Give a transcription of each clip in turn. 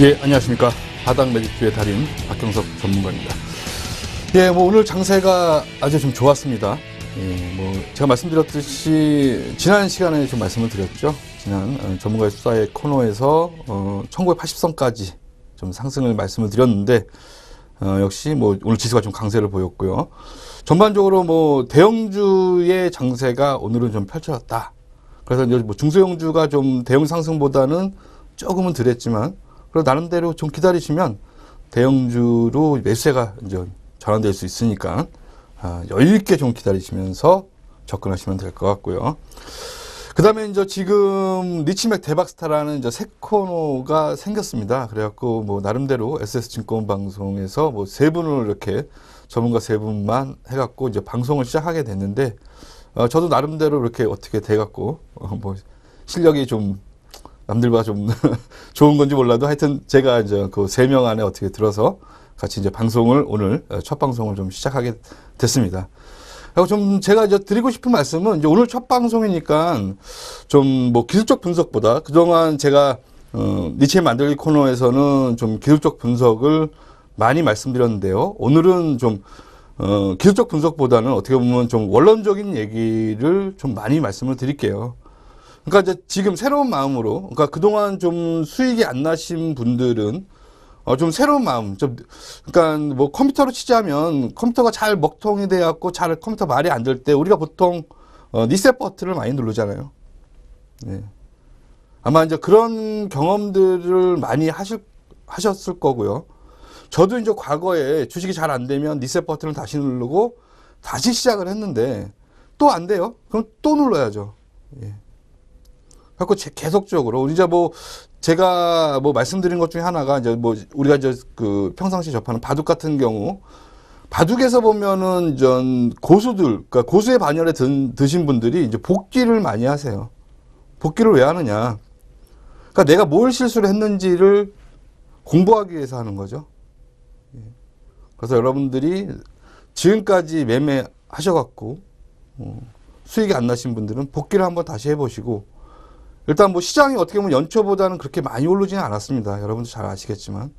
예, 안녕하십니까. 바닥 매직주의 달인 박경석 전문가입니다. 예, 오늘 장세가 아주 좀 좋았습니다. 예, 제가 말씀드렸듯이 지난 시간에 좀 말씀을 드렸죠. 지난 전문가의 수사의 코너에서 1980선까지 좀 상승을 말씀을 드렸는데 역시 오늘 지수가 좀 강세를 보였고요. 전반적으로 대형주의 장세가 오늘은 좀 펼쳐졌다. 그래서 이제 중소형주가 좀 대형 상승보다는 조금은 덜했지만 그리고 나름대로 좀 기다리시면 대형주로 매수세가 이제 전환될 수 있으니까 여유 있게 좀 기다리시면서 접근하시면 될 것 같고요. 그 다음에 이제 지금 리치맥 대박스타라는 이제 새 코너가 생겼습니다. 그래갖고 나름대로 SS증권 방송에서 세 분을 이렇게 전문가 세 분만 해갖고 이제 방송을 시작하게 됐는데 저도 나름대로 이렇게 어떻게 돼갖고 실력이 좀 남들보다 좀 좋은 건지 몰라도 하여튼 제가 이제 그 3명 안에 어떻게 들어서 같이 이제 방송을 오늘 첫 방송을 좀 시작하게 됐습니다. 그리고 좀 제가 이제 드리고 싶은 말씀은 이제 오늘 첫 방송이니까 좀 기술적 분석보다 그동안 제가 니체 만들기 코너에서는 좀 기술적 분석을 많이 말씀드렸는데요. 오늘은 좀 기술적 분석보다는 어떻게 보면 좀 원론적인 얘기를 좀 많이 말씀을 드릴게요. 그러니까 이제 지금 새로운 마음으로, 그러니까 그동안 좀 수익이 안 나신 분들은 좀 새로운 마음, 그러니까 컴퓨터로 치자면 컴퓨터가 잘 먹통이 돼갖고 잘 컴퓨터 말이 안 될 때 우리가 보통 리셋 버튼을 많이 누르잖아요. 네. 아마 이제 그런 경험들을 많이 하셨을 거고요. 저도 이제 과거에 주식이 잘 안 되면 리셋 버튼을 다시 누르고 다시 시작을 했는데 또 안 돼요? 그럼 또 눌러야죠. 예. 그래서 계속적으로 이제 제가 말씀드린 것 중에 하나가 이제 우리가 이제 그 평상시 접하는 바둑 같은 경우 바둑에서 보면은 전 고수들, 그러니까 고수의 반열에 드신 분들이 이제 복기를 많이 하세요. 복기를 왜 하느냐? 그러니까 내가 뭘 실수를 했는지를 공부하기 위해서 하는 거죠. 그래서 여러분들이 지금까지 매매하셔갖고 수익이 안 나신 분들은 복기를 한번 다시 해보시고 일단 시장이 어떻게 보면 연초보다는 그렇게 많이 오르지는 않았습니다. 여러분도 잘 아시겠지만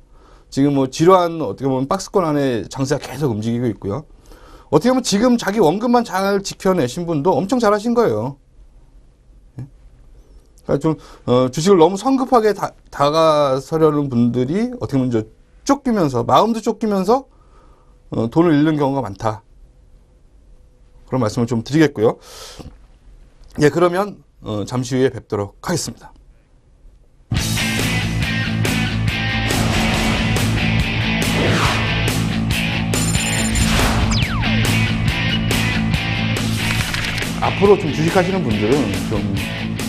지금 지루한 어떻게 보면 박스권 안에 장세가 계속 움직이고 있고요. 어떻게 보면 지금 자기 원금만 잘 지켜내신 분도 엄청 잘하신 거예요. 그러니까 좀 주식을 너무 성급하게 다가서려는 분들이 어떻게 보면 이제 쫓기면서 마음도 쫓기면서 돈을 잃는 경우가 많다. 그런 말씀을 좀 드리겠고요. 예, 그러면 잠시 후에 뵙도록 하겠습니다. 앞으로 좀 주식하시는 분들은 좀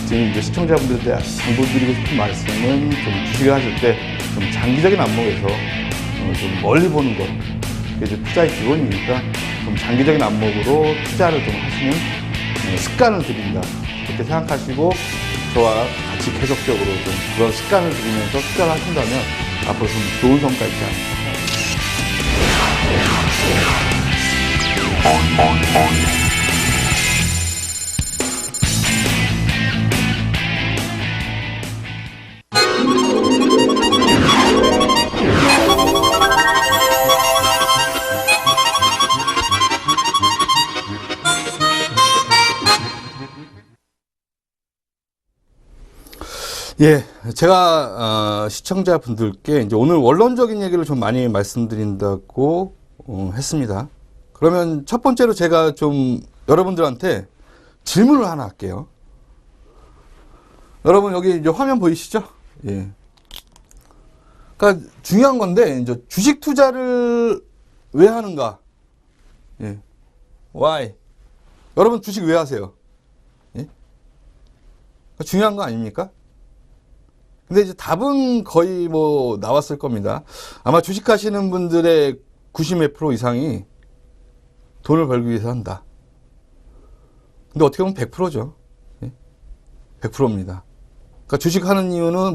지금 이제 시청자분들한테 당부드리고 싶은 말씀은 좀 주식을 하실 때 좀 장기적인 안목에서 좀 멀리 보는 것. 그게 이제 투자의 기본이니까 좀 장기적인 안목으로 투자를 좀 하시는 습관을 드린다. 그렇게 생각하시고 저와 같이 계속적으로 좀 그런 습관을 들이면서 투자를 하신다면 앞으로 좀 좋은 성과 있지 않을까. 예, 제가 시청자분들께 이제 오늘 원론적인 얘기를 좀 많이 말씀드린다고 했습니다. 그러면 첫 번째로 제가 좀 여러분들한테 질문을 하나 할게요. 여러분 여기 이제 화면 보이시죠? 예. 그러니까 중요한 건데 이제 주식 투자를 왜 하는가? 예. Why? 여러분 주식 왜 하세요? 예? 그러니까 중요한 거 아닙니까? 근데 이제 답은 거의 나왔을 겁니다. 아마 주식하시는 분들의 90몇 프로 이상이 돈을 벌기 위해서 한다. 근데 어떻게 보면 100%죠. 예? 100%입니다. 그러니까 주식하는 이유는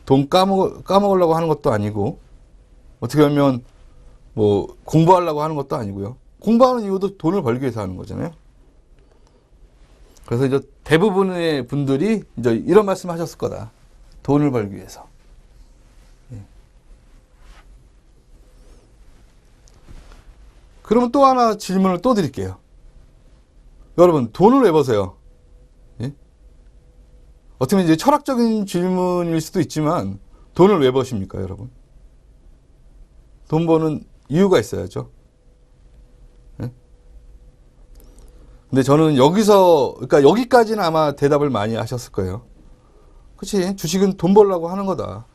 돈 까먹으려고 하는 것도 아니고 어떻게 보면 공부하려고 하는 것도 아니고요. 공부하는 이유도 돈을 벌기 위해서 하는 거잖아요. 그래서 이제 대부분의 분들이 이제 이런 말씀 하셨을 거다. 돈을 벌기 위해서. 예. 그러면 또 하나 질문을 또 드릴게요. 여러분, 돈을 왜 버세요? 예? 어떻게 보면 이제 철학적인 질문일 수도 있지만, 돈을 왜 버십니까, 여러분? 돈 버는 이유가 있어야죠. 예? 근데 저는 그러니까 여기까지는 아마 대답을 많이 하셨을 거예요. 그치? 주식은 돈 벌려고 하는 거다.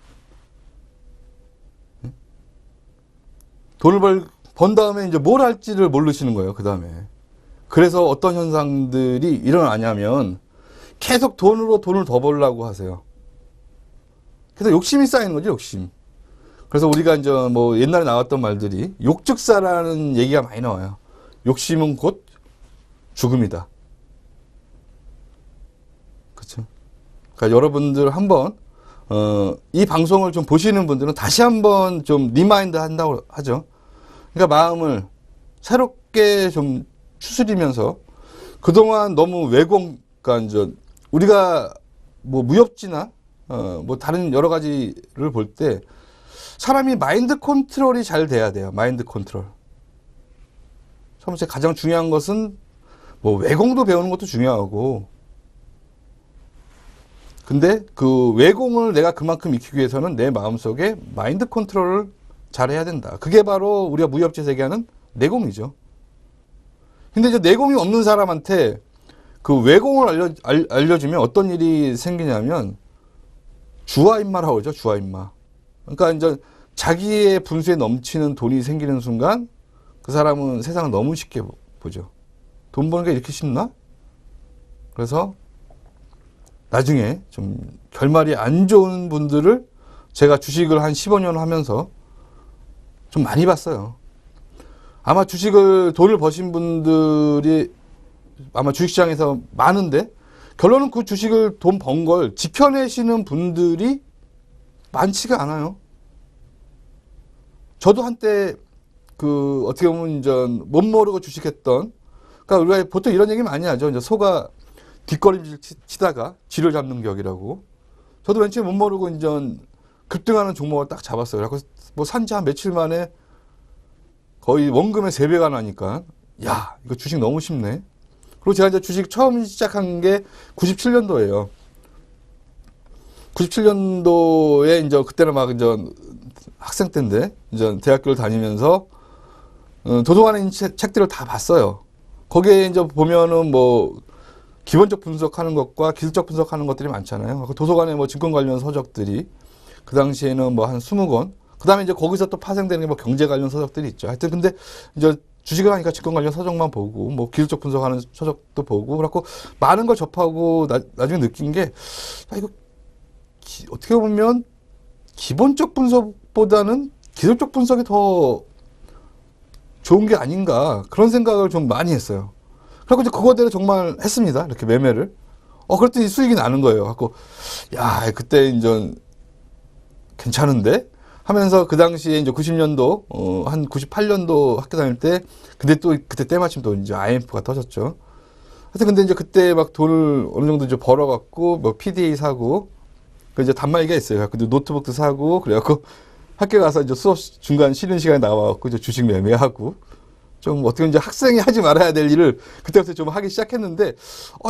예? 돈을 번 다음에 이제 뭘 할지를 모르시는 거예요, 그 다음에. 그래서 어떤 현상들이 일어나냐면, 계속 돈을 더 벌려고 하세요. 그래서 욕심이 쌓이는 거죠, 욕심. 그래서 우리가 이제 뭐 옛날에 나왔던 말들이 욕즉사라는 얘기가 많이 나와요. 욕심은 곧 죽음이다. 그렇죠? 그러니까 여러분들 한번 이 방송을 좀 보시는 분들은 다시 한번 좀 리마인드 한다고 하죠. 그러니까 마음을 새롭게 좀 추스리면서 그동안 너무 그러니까 이제 우리가 뭐 무협지나 뭐 다른 여러 가지를 볼 때 사람이 마인드 컨트롤이 잘 돼야 돼요. 마인드 컨트롤. 첫 번째 가장 중요한 것은 뭐 외공도 배우는 것도 중요하고, 근데 그 외공을 내가 그만큼 익히기 위해서는 내 마음속에 마인드 컨트롤을 잘 해야 된다. 그게 바로 우리가 무협지 세계하는 내공이죠. 근데 이제 내공이 없는 사람한테 그 외공을 알려주면 어떤 일이 생기냐면 주화인마라고 그러죠. 주화인마. 그러니까 이제 자기의 분수에 넘치는 돈이 생기는 순간 그 사람은 세상을 너무 쉽게 보죠. 돈 버는 게 이렇게 쉽나? 그래서 나중에 좀 결말이 안 좋은 분들을 제가 주식을 한 15년 하면서 좀 많이 봤어요. 아마 돈을 버신 분들이 아마 주식시장에서 많은데 결론은 그 주식을 돈 번 걸 지켜내시는 분들이 많지가 않아요. 저도 한때 어떻게 보면 못 모르고 주식했던, 그러니까 우리가 보통 이런 얘기 많이 하죠. 이제 소가 뒷걸음질 치다가 쥐를 잡는 격이라고. 저도 왠지 못 모르고 급등하는 종목을 딱 잡았어요. 그래서 뭐 산지 한 며칠 만에 거의 원금의 3배가 나니까, 야, 이거 주식 너무 쉽네. 그리고 제가 이제 주식 처음 시작한 게 97년도예요. 97년도에 그때는 막 학생 때인데, 대학교를 다니면서, 도서관에 있는 책들을 다 봤어요. 거기에 보면은 뭐, 기본적 분석하는 것과 기술적 분석하는 것들이 많잖아요. 도서관에 뭐 증권 관련 서적들이, 그 당시에는 뭐 한 20권, 그 다음에 거기서 또 파생되는 게 뭐 경제 관련 서적들이 있죠. 하여튼 근데 주식을 하니까 증권 관련 서적만 보고, 뭐 기술적 분석하는 서적도 보고, 그래갖고 많은 걸 접하고 나중에 느낀 게, 이거 어떻게 보면 기본적 분석보다는 기술적 분석이 더 좋은 게 아닌가, 그런 생각을 좀 많이 했어요. 그래서 이제 그거대로 정말 했습니다. 이렇게 매매를. 그랬더니 수익이 나는 거예요. 갖고, 야, 그때 괜찮은데? 하면서 그 당시에 90년도, 한 98년도 학교 다닐 때, 그때 때마침 또 IMF가 터졌죠. 하여튼 근데 그때 막 돈을 어느 정도 벌어갖고, 뭐 PDA 사고, 단말기가 있어요. 근데 노트북도 사고, 그래갖고 학교 가서 수업 중간 쉬는 시간에 나와갖고 주식 매매하고, 좀 어떻게 학생이 하지 말아야 될 일을 그때부터 좀 하기 시작했는데,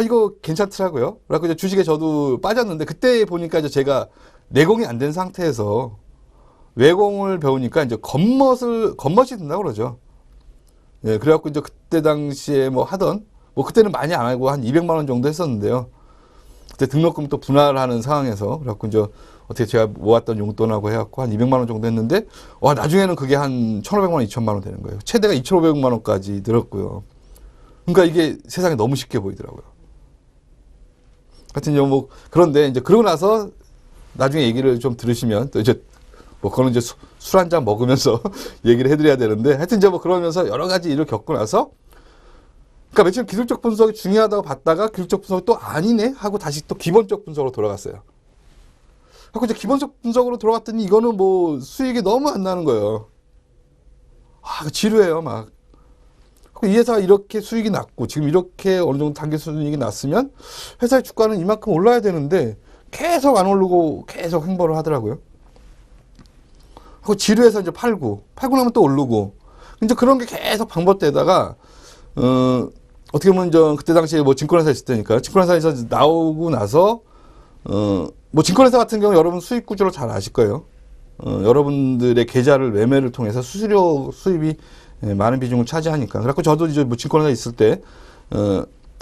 이거 괜찮더라고요. 그래갖고 주식에 저도 빠졌는데, 그때 보니까 제가 내공이 안 된 상태에서 외공을 배우니까 겉멋이 든다고 그러죠. 예, 그래갖고 그때 당시에 뭐 그때는 많이 안 하고 한 200만 원 정도 했었는데요. 그때 등록금 또 분할하는 상황에서, 그래갖고 어떻게 제가 모았던 용돈하고 해갖고 한 200만 원 정도 했는데, 나중에는 그게 한 1,500만 원, 2,000만 원 되는 거예요. 최대가 2,500만 원까지 늘었고요. 그러니까 이게 세상에 너무 쉽게 보이더라고요. 하여튼 뭐, 그런데 그러고 나서 나중에 얘기를 좀 들으시면 또 뭐 그거는 술 한 잔 먹으면서 얘기를 해드려야 되는데, 하여튼 뭐 그러면서 여러 가지 일을 겪고 나서, 그러니까 며칠 기술적 분석이 중요하다고 봤다가 기술적 분석이 또 아니네 하고 다시 또 기본적 분석으로 돌아갔어요. 그래서 이제 기본적 분석으로 돌아갔더니 이거는 뭐 수익이 너무 안 나는 거예요. 지루해요, 막. 이 회사가 이렇게 수익이 났고 지금 이렇게 어느 정도 단기 수익이 났으면 회사의 주가는 이만큼 올라야 되는데 계속 안 오르고 계속 횡보를 하더라고요. 그리고 지루해서 팔고 나면 또 오르고. 이제 그런 게 계속 반복되다가, 어떻게 보면 그때 당시에 뭐 증권회사 있을 때니까, 증권회사에서 나오고 나서, 뭐 증권회사 같은 경우 여러분 수익 구조를 잘 아실 거예요. 여러분들의 계좌를 매매를 통해서 수수료 수입이 많은 비중을 차지하니까. 그래갖고 저도 이제 뭐 증권회사 있을 때,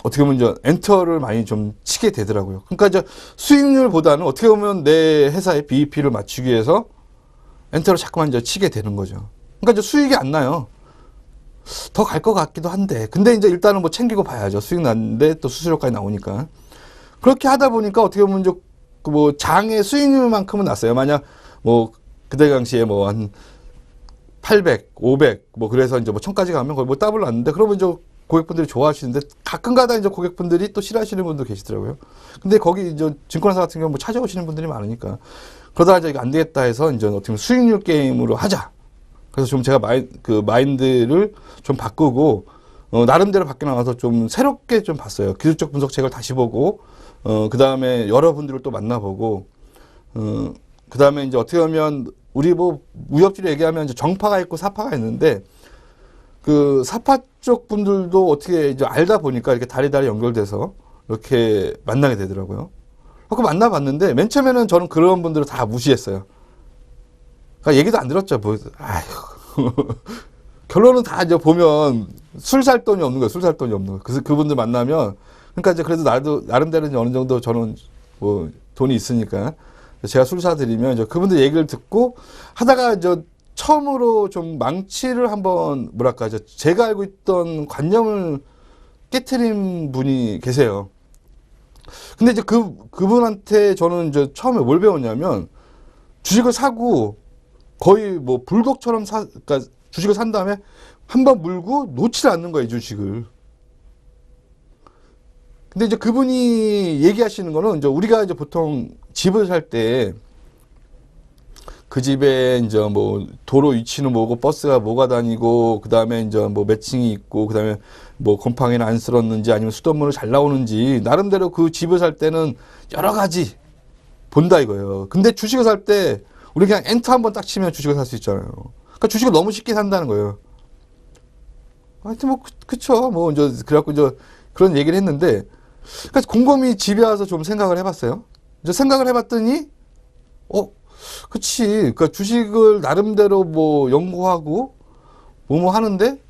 어떻게 보면 이제 엔터를 많이 좀 치게 되더라고요. 그러니까 이제 수익률보다는 어떻게 보면 내 회사의 BEP를 맞추기 위해서 엔터를 자꾸만 이제 치게 되는 거죠. 그러니까 이제 수익이 안 나요. 더 갈 것 같기도 한데. 근데 이제 일단은 뭐 챙기고 봐야죠. 수익 났는데 또 수수료까지 나오니까. 그렇게 하다 보니까 어떻게 보면 이제 뭐 장의 수익률만큼은 났어요. 만약 뭐 그때 당시에 뭐 한 800, 500, 뭐 그래서 이제 뭐 1000까지 가면 거의 뭐 더블 났는데 그러면 이제 고객분들이 좋아하시는데 가끔 가다 이제 고객분들이 또 싫어하시는 분도 계시더라고요. 근데 거기 이제 증권회사 같은 경우 뭐 찾아오시는 분들이 많으니까 그러다가 이제 이거 안 되겠다 해서 이제 어떻게 보면 수익률 게임으로 하자. 그래서 좀 제가 마인드를 좀 바꾸고, 나름대로 밖에 나와서 좀 새롭게 좀 봤어요. 기술적 분석책을 다시 보고, 그 다음에 여러분들을 또 만나보고, 그 다음에 이제 어떻게 보면, 우리 뭐, 무협지로 얘기하면 이제 정파가 있고 사파가 있는데, 그 사파 쪽 분들도 어떻게 이제 알다 보니까 이렇게 다리다리 연결돼서 이렇게 만나게 되더라고요. 그 만나봤는데, 맨 처음에는 저는 그런 분들을 다 무시했어요. 그러니까 얘기도 안 들었죠. 뭐, 아휴. 결론은 다 이제 보면 술 살 돈이 없는 거예요. 술 살 돈이 없는 거예요. 그래서 그분들 만나면, 그러니까 이제 그래도 나름대로 이제 어느 정도 저는 뭐 돈이 있으니까 제가 술 사드리면 이제 그분들 얘기를 듣고 하다가 이제 처음으로 좀 망치를 한번 뭐랄까, 이제 제가 알고 있던 관념을 깨트린 분이 계세요. 근데 이제 그분한테 저는 이제 처음에 뭘 배웠냐면 주식을 사고 거의 뭐 불독처럼 그러니까 주식을 산 다음에 한 번 물고 놓지 않는 거예요, 이 주식을. 근데 이제 그분이 얘기하시는 거는 이제 우리가 이제 보통 집을 살 때 그 집에 이제 뭐 도로 위치는 뭐고 버스가 뭐가 다니고 그 다음에 이제 뭐 매칭이 있고 그 다음에 뭐 곰팡이는 안 쓸었는지 아니면 수돗물을 잘 나오는지 나름대로 그 집을 살 때는 여러 가지 본다 이거예요. 근데 주식을 살 때 우리 그냥 엔터 한번 딱 치면 주식을 살 수 있잖아요. 그러니까 주식을 너무 쉽게 산다는 거예요. 하여튼 뭐 그쵸. 뭐 이제 그래갖고 이제 그런 얘기를 했는데, 그러니까 곰곰이 집에 와서 좀 생각을 해봤어요. 이제 생각을 해봤더니, 그치. 그러니까 주식을 나름대로 뭐 연구하고 뭐뭐 하는데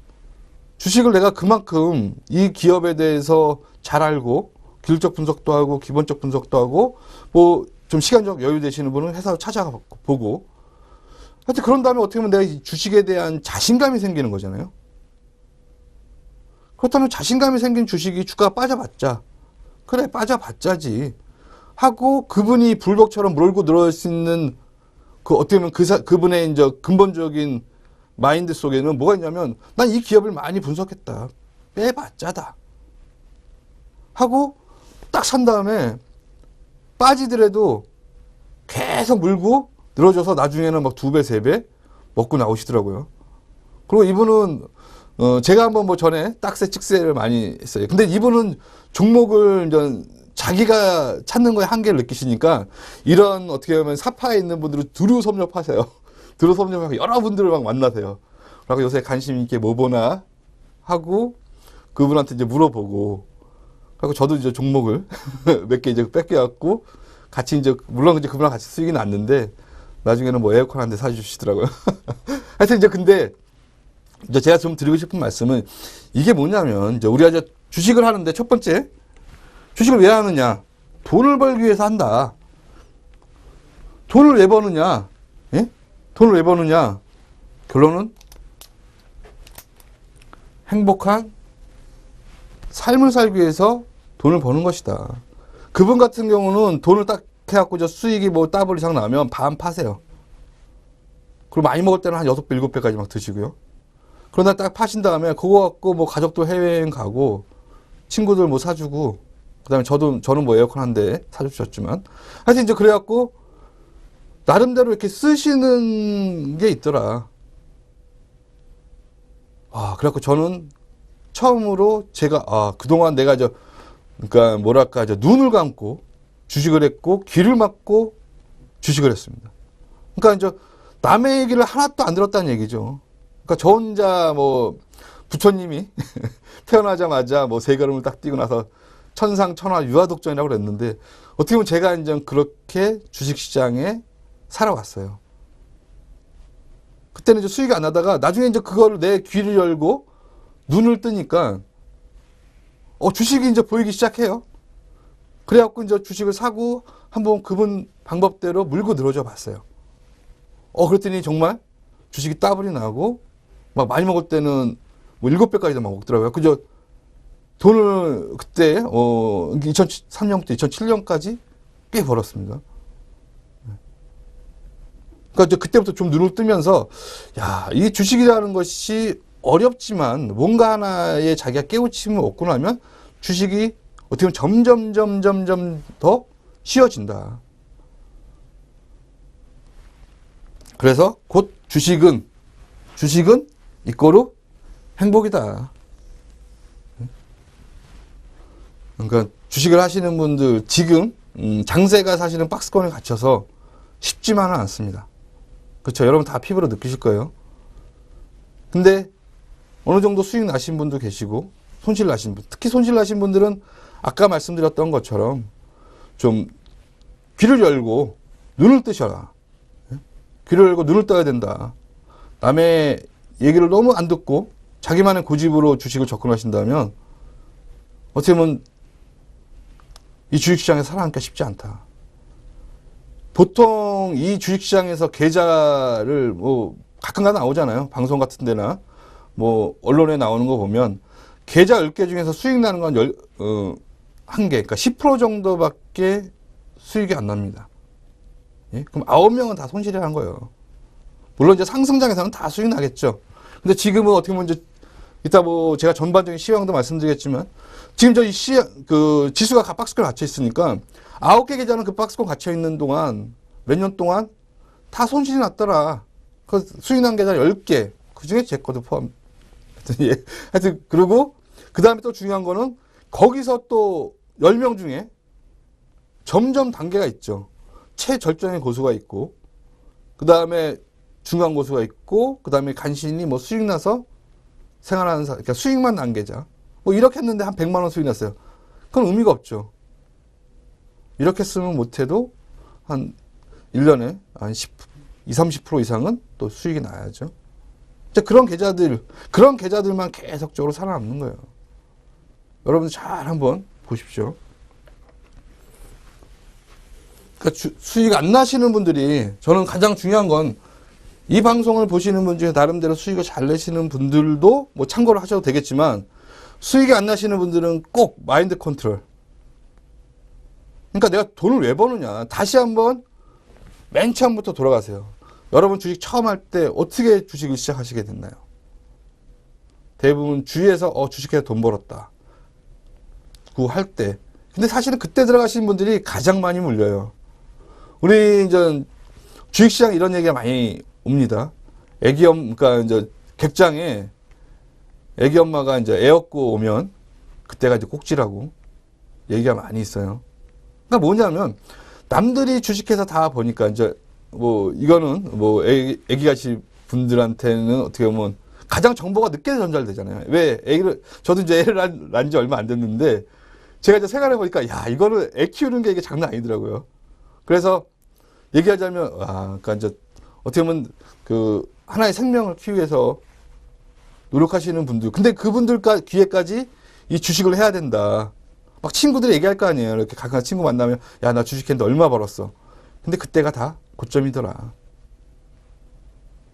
주식을 내가 그만큼 이 기업에 대해서 잘 알고 기술적 분석도 하고 기본적 분석도 하고 뭐 좀 시간적 여유 되시는 분은 회사 찾아보고 하여튼 그런 다음에 어떻게 보면 내가 이 주식에 대한 자신감이 생기는 거잖아요. 그렇다면 자신감이 생긴 주식이 주가가 빠져봤자 그래 빠져봤자지 하고 그분이 불독처럼 몰고 들어올 수 있는 그 어떻게 보면 그분의 이제 근본적인 마인드 속에는 뭐가 있냐면 난 이 기업을 많이 분석했다. 빼봤자다. 하고 딱 산 다음에 빠지더라도 계속 물고 늘어져서 나중에는 막 2배, 3배 먹고 나오시더라고요. 그리고 이분은 제가 한번 뭐 전에 딱새 찍새를 많이 했어요. 근데 이분은 종목을 이제 자기가 찾는 거에 한계를 느끼시니까 이런 어떻게 보면 사파에 있는 분들은 두루 섭렵하세요. 두루 섭렵하고 여러분들을 막 만나세요. 그리고 요새 관심 있게 뭐 보나 하고 그분한테 이제 물어보고 그리고 저도 이제 종목을 몇 개 이제 뺏겨갖고 같이 이제 물론 이제 그분랑 같이 수익이 났는데 나중에는 뭐 에어컨 한 대 사주시더라고요. 하여튼 이제 근데 이제 제가 좀 드리고 싶은 말씀은 이게 뭐냐면 이제 우리가 이제 주식을 하는데 첫 번째 주식을 왜 하느냐? 돈을 벌기 위해서 한다. 돈을 왜 버느냐? 예? 돈을 왜 버느냐? 결론은 행복한 삶을 살기 위해서 돈을 버는 것이다. 그분 같은 경우는 돈을 딱 해갖고 저 수익이 뭐 더블 이상 나면 반 파세요. 그리고 많이 먹을 때는 한 6배, 7배까지 막 드시고요. 그러다 딱 파신 다음에 그거 갖고 뭐 가족도 해외여행 가고 친구들 뭐 사주고 그 다음에 저는 뭐 에어컨 한 대 사주셨지만 하여튼 이제 그래갖고 나름대로 이렇게 쓰시는 게 있더라. 그래갖고 저는 처음으로 제가, 그동안 내가 그러니까 뭐랄까, 눈을 감고 주식을 했고, 귀를 막고 주식을 했습니다. 그러니까 이제 남의 얘기를 하나도 안 들었다는 얘기죠. 그러니까 그러니까 저 혼자 뭐 부처님이 태어나자마자 뭐 세 걸음을 딱 뛰고 나서 천상천하 유아독존이라고 그랬는데 어떻게 보면 제가 이제 그렇게 주식시장에 살아왔어요. 그때는 이제 수익이 안 나다가 나중에 이제 그걸 내 귀를 열고 눈을 뜨니까 주식이 이제 보이기 시작해요. 그래갖고 이제 주식을 사고 한번 그분 방법대로 물고 늘어져 봤어요. 그랬더니 정말 주식이 따블이 나고 막 많이 먹을 때는 뭐 7배까지도 막 먹더라고요. 그저 돈을 그때 2003년부터 2007년까지 꽤 벌었습니다. 그러니까 이제 그때부터 좀 눈을 뜨면서 야, 이 주식이라는 것이 어렵지만 뭔가 하나에 자기가 깨우침을 얻고 나면 주식이 어떻게 보면 점점 더 쉬워진다. 그래서 곧 주식은 이꼬르 행복이다. 그러니까 주식을 하시는 분들 지금 장세가 사실은 박스권에 갇혀서 쉽지만은 않습니다. 그렇죠? 여러분 다 피부로 느끼실 거예요. 근데 어느 정도 수익 나신 분도 계시고 손실 나신 분, 특히 손실 나신 분들은 아까 말씀드렸던 것처럼 좀 귀를 열고 눈을 뜨셔라. 귀를 열고 눈을 떠야 된다. 남의 얘기를 너무 안 듣고 자기만의 고집으로 주식을 접근하신다면 어떻게 보면 이 주식시장에 살아남기가 쉽지 않다. 보통 이 주식시장에서 계좌를 뭐 가끔가다 나오잖아요. 방송 같은 데나 뭐 언론에 나오는 거 보면 계좌 10개 중에서 수익 나는 건 1개, 그러니까 10% 정도밖에 수익이 안 납니다. 예? 그럼 9명은 다 손실을 거예요. 물론 이제 상승장에서는 다 수익 나겠죠. 근데 지금은 어떻게 보면 이제 이따 뭐 제가 전반적인 시황도 말씀드리겠지만 지금 저 지수가 박스권 갇혀 있으니까 9개 계좌는 그 박스권 갇혀 있는 동안 몇 년 동안 다 손실이 났더라. 그 수익 난 계좌 10개. 그 중에 제 것도 포함. 하여튼, 그리고 그 다음에 또 중요한 거는 거기서 또 10명 중에 점점 단계가 있죠. 최절정의 고수가 있고, 그 다음에 중간 고수가 있고, 그 다음에 간신히 뭐 수익 나서 생활하는 그러니까 수익만 난 계좌. 뭐 이렇게 했는데 한 100만 원 수익 났어요. 그건 의미가 없죠. 이렇게 쓰면 못해도 한 1년에 한 20, 30% 이상은 또 수익이 나야죠. 그런 계좌들만 계속적으로 살아남는 거예요. 여러분들 잘 한번 보십시오. 그러니까 수익 안 나시는 분들이 저는 가장 중요한 건 이 방송을 보시는 분 중에 나름대로 수익을 잘 내시는 분들도 뭐 참고를 하셔도 되겠지만 수익이 안 나시는 분들은 꼭 마인드 컨트롤. 그러니까 내가 돈을 왜 버느냐. 다시 한번 맨 처음부터 돌아가세요. 여러분 주식 처음 할 때 어떻게 주식을 시작하시게 됐나요? 대부분 주위에서 주식해서 돈 벌었다. 그거 할 때. 근데 사실은 그때 들어가신 분들이 가장 많이 물려요. 우리 이제 주식시장 이런 얘기가 많이 옵니다. 그러니까 이제 객장에 애기 엄마가 이제 애 얻고 오면 그때가 이제 꼭지라고 얘기가 많이 있어요. 그러니까 뭐냐면 남들이 주식해서 다 보니까 이제 뭐 이거는 뭐 애기같이 분들한테는 어떻게 보면 가장 정보가 늦게 전달되잖아요. 왜 저도 이제 애를 낳은 지 얼마 안 됐는데 제가 이제 생각해 보니까 야 이거는 애 키우는 게 이게 장난 아니더라고요. 그래서 얘기하자면 그러니까 이제 어떻게 보면 그 하나의 생명을 키우기 위해서 노력하시는 분들, 근데 그분들 귀에까지 이 주식을 해야 된다. 막 친구들이 얘기할 거 아니에요. 이렇게 가끔 친구 만나면 야 나 주식했는데 얼마 벌었어. 근데 그때가 다 고점이더라.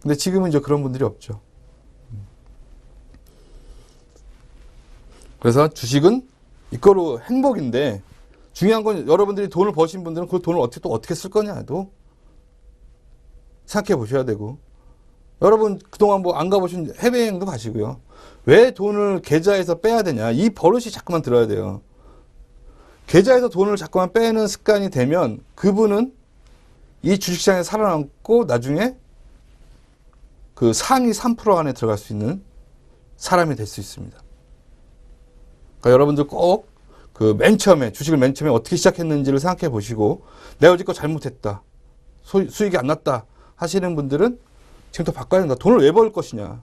근데 지금은 이제 그런 분들이 없죠. 그래서 주식은 이거로 행복인데 중요한 건 여러분들이 돈을 버신 분들은 그 돈을 어떻게 쓸 거냐도 생각해 보셔야 되고, 여러분 그동안 뭐 안 가보신 해외여행도 가시고요. 왜 돈을 계좌에서 빼야 되냐. 이 버릇이 자꾸만 들어야 돼요. 계좌에서 돈을 자꾸만 빼는 습관이 되면 그분은 이 주식시장에 살아남고 나중에 그 상위 3% 안에 들어갈 수 있는 사람이 될 수 있습니다. 그러니까 여러분들 꼭 그 주식을 맨 처음에 어떻게 시작했는지를 생각해 보시고 내가 여지껏 잘못했다. 수익이 안 났다 하시는 분들은 지금부터 바꿔야 된다. 돈을 왜 벌 것이냐.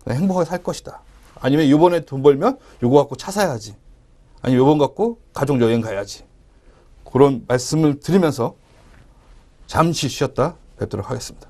행복하게 살 것이다. 아니면 이번에 돈 벌면 요거 갖고 차 사야지. 아니면 요번 갖고 가족 여행 가야지. 그런 말씀을 드리면서 잠시 쉬었다 뵙도록 하겠습니다.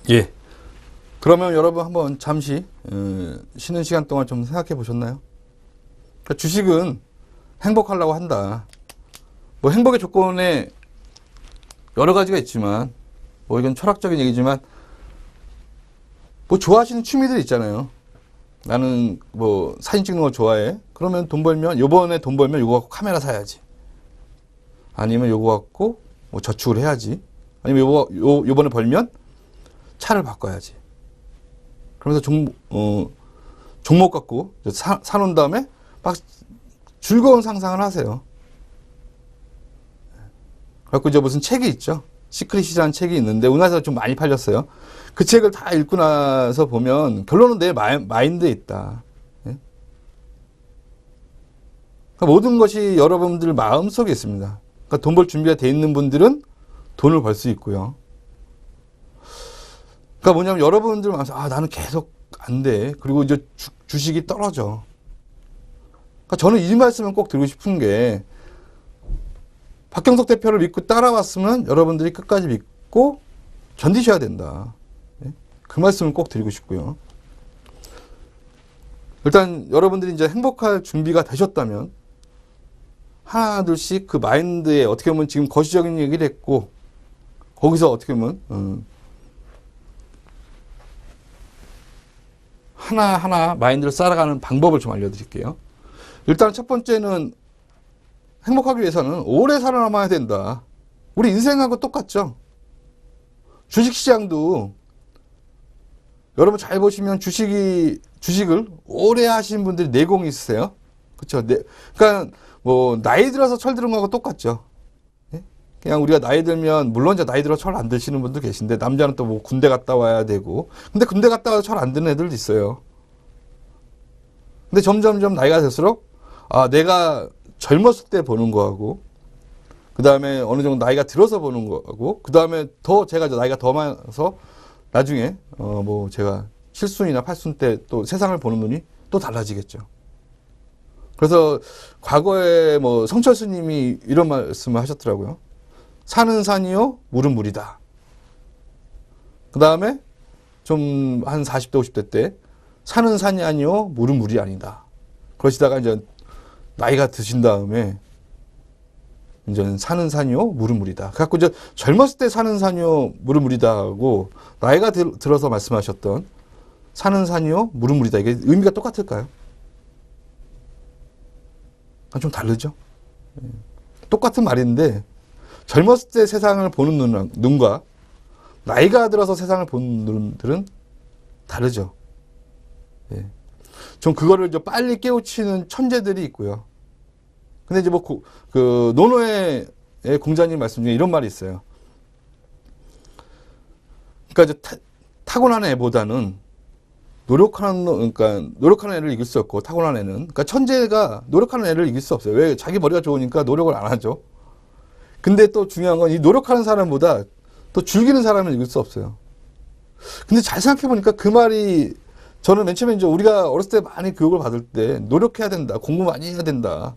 예. 그러면 여러분 한번 잠시 쉬는 시간 동안 좀 생각해 보셨나요? 그러니까 주식은 행복하려고 한다. 뭐 행복의 조건에 여러 가지가 있지만, 뭐 이건 철학적인 얘기지만, 뭐 좋아하시는 취미들 있잖아요. 나는 뭐 사진 찍는 거 좋아해. 그러면 돈 벌면, 요번에 돈 벌면 요거 갖고 카메라 사야지. 아니면 요거 갖고 뭐 저축을 해야지. 아니면 요번에 벌면 차를 바꿔야지. 그러면서 종목 갖고 사놓은 다음에 막 즐거운 상상을 하세요. 그래갖고 이제 무슨 책이 있죠. 시크릿이라는 책이 있는데 우리나라에서 좀 많이 팔렸어요. 그 책을 다 읽고 나서 보면 결론은 내 마인드에 있다. 예? 그러니까 모든 것이 여러분들 마음속에 있습니다. 그러니까 돈 벌 준비가 돼 있는 분들은 돈을 벌 수 있고요. 그러니까 뭐냐면 여러분들 마음속에 나는 계속 안 돼. 그리고 이제 주식이 떨어져. 그러니까 저는 이 말씀을 꼭 드리고 싶은 게 박경석 대표를 믿고 따라왔으면 여러분들이 끝까지 믿고 견디셔야 된다. 그 말씀을 꼭 드리고 싶고요. 일단 여러분들이 이제 행복할 준비가 되셨다면 하나 둘씩 그 마인드에 어떻게 보면 지금 거시적인 얘기를 했고 거기서 어떻게 보면 하나하나 마인드를 쌓아가는 방법을 좀 알려드릴게요. 일단 첫 번째는 행복하기 위해서는 오래 살아남아야 된다. 우리 인생하고 똑같죠. 주식시장도 여러분 잘 보시면 주식을 오래 하신 분들이 내공이 있으세요. 그렇죠. 그러니까 뭐 나이 들어서 철 드는 거하고 똑같죠. 예? 그냥 우리가 나이 들면 물론 이제 나이 들어 철 안 드시는 분도 계신데 남자는 또 뭐 군대 갔다 와야 되고 근데 군대 갔다 와서 철 안 드는 애들도 있어요. 근데 점점점 나이가 들수록 내가 젊었을 때 보는 거하고 그 다음에 어느 정도 나이가 들어서 보는 거하고 그 다음에 더 제가 나이가 더 많아서 나중에 뭐 제가 7순이나 8순 때 또 세상을 보는 눈이 또 달라지겠죠. 그래서 과거에 뭐 성철스님이 이런 말씀을 하셨더라고요. 산은 산이요, 물은 물이다. 그 다음에 좀 한 40대 50대 때 산은 산이 아니요, 물은 물이 아니다. 그러시다가 이제 나이가 드신 다음에 이제 사는 산이요, 물은 물이다. 그래갖고 이제 젊었을 때 사는 산이요, 물은 물이다 하고 나이가 들어서 말씀하셨던 사는 산이요, 물은 물이다. 이게 의미가 똑같을까요? 좀 다르죠? 똑같은 말인데 젊었을 때 세상을 보는 눈과 나이가 들어서 세상을 보는 눈들은 다르죠. 예. 좀 그거를 좀 빨리 깨우치는 천재들이 있고요. 근데 이제 뭐 그 노노의 공자님 말씀 중에 이런 말이 있어요. 그러니까 이제 타고난 애보다는 노력하는 애를 이길 수 없고 타고난 애는 그러니까 천재가 노력하는 애를 이길 수 없어요. 왜? 자기 머리가 좋으니까 노력을 안 하죠. 근데 또 중요한 건 이 노력하는 사람보다 또 즐기는 사람을 이길 수 없어요. 근데 잘 생각해 보니까 그 말이 저는 맨 처음에 이제 우리가 어렸을 때 많이 교육을 받을 때 노력해야 된다, 공부 많이 해야 된다.